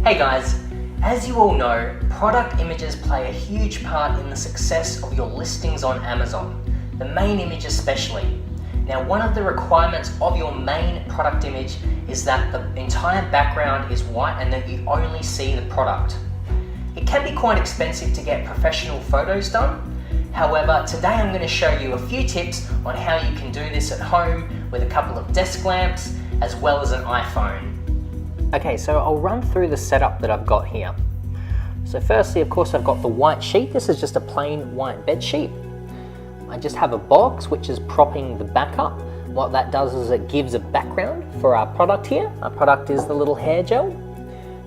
Hey guys, as you all know, product images play a huge part in the success of your listings on Amazon, the main image especially. Now, one of the requirements of your main product image is that the entire background is white and that you only see the product. It can be quite expensive to get professional photos done. However, today I'm going to show you a few tips on how you can do this at home with a couple of desk lamps as well as an iPhone. Okay, so I'll run through the setup that I've got here. So firstly, of course, I've got the white sheet. This is just a plain white bed sheet. I just have a box which is propping the back up. What that does is it gives a background for our product here. Our product is the little hair gel.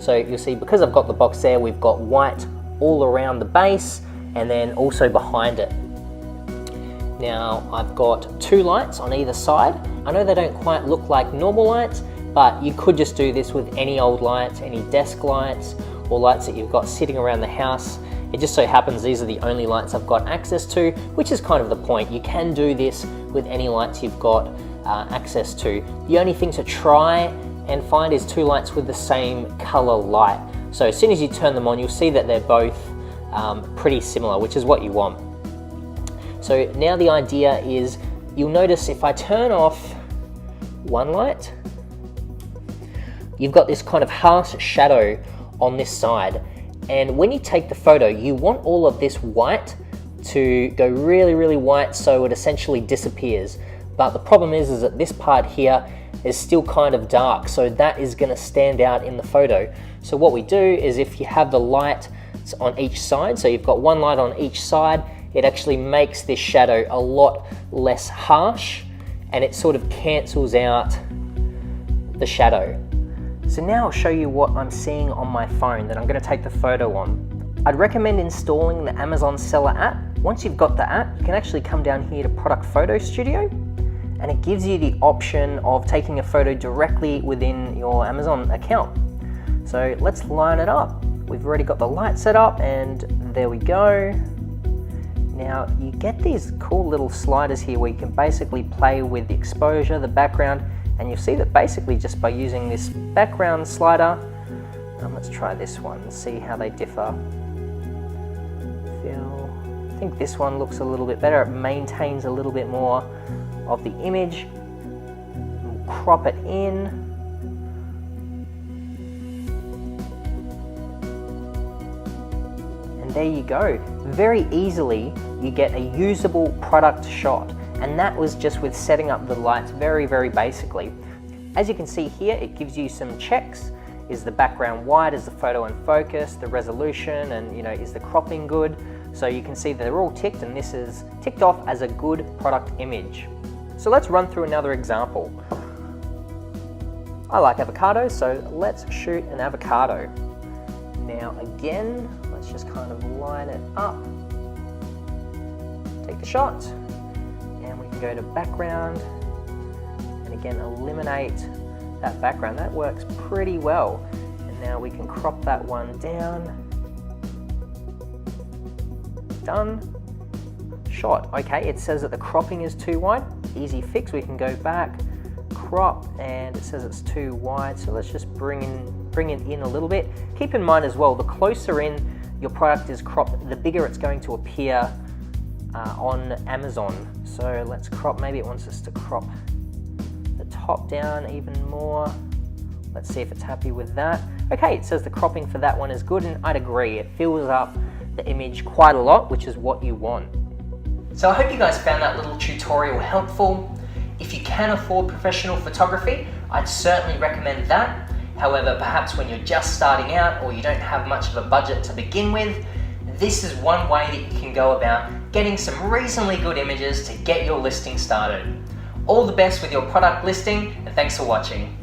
So you'll see, because I've got the box there, we've got white all around the base and then also behind it. Now I've got two lights on either side. I know they don't quite look like normal lights, but you could just do this with any old lights, any desk lights, or lights that you've got sitting around the house. It just so happens these are the only lights I've got access to, which is kind of the point. You can do this with any lights you've got access to. The only thing to try and find is two lights with the same color light. So as soon as you turn them on, you'll see that they're both pretty similar, which is what you want. So now the idea is, you'll notice if I turn off one light, you've got this kind of harsh shadow on this side. And when you take the photo, you want all of this white to go really, really white so it essentially disappears. But the problem is that this part here is still kind of dark, so that is going to stand out in the photo. So what we do is, if you have the light on each side, so you've got one light on each side, it actually makes this shadow a lot less harsh and it sort of cancels out the shadow. So now I'll show you what I'm seeing on my phone that I'm going to take the photo on. I'd recommend installing the Amazon Seller app. Once you've got the app, you can actually come down here to Product Photo Studio, and it gives you the option of taking a photo directly within your Amazon account. So let's line it up. We've already got the light set up, and there we go. Now you get these cool little sliders here where you can basically play with the exposure, the background, and you'll see that basically just by using this background slider, let's try this one and see how they differ. I think this one looks a little bit better. It maintains a little bit more of the image. We'll crop it in. And there you go. Very easily you get a usable product shot. And that was just with setting up the lights very, very basically. As you can see here, it gives you some checks. Is the background white? Is the photo in focus? The resolution? And is the cropping good? So you can see they're all ticked, and this is ticked off as a good product image. So let's run through another example. I like avocados, so let's shoot an avocado. Now again, let's just kind of line it up. Take the shot. And we can go to background and again eliminate that background. That works pretty well. And now we can crop that one down. Done. Shot. Okay, it says that the cropping is too wide. Easy fix. We can go back, crop, and it says it's too wide. So let's just bring it in a little bit. Keep in mind as well, the closer in your product is cropped, the bigger it's going to appear on Amazon. So let's crop, maybe it wants us to crop the top down even more. Let's see if it's happy with that. Okay, it says the cropping for that one is good, and I'd agree. It fills up the image quite a lot, which is what you want. So I hope you guys found that little tutorial helpful. If you can afford professional photography, I'd certainly recommend that. However, perhaps when you're just starting out or you don't have much of a budget to begin with, this is one way that you can go about getting some reasonably good images to get your listing started. All the best with your product listing, and thanks for watching.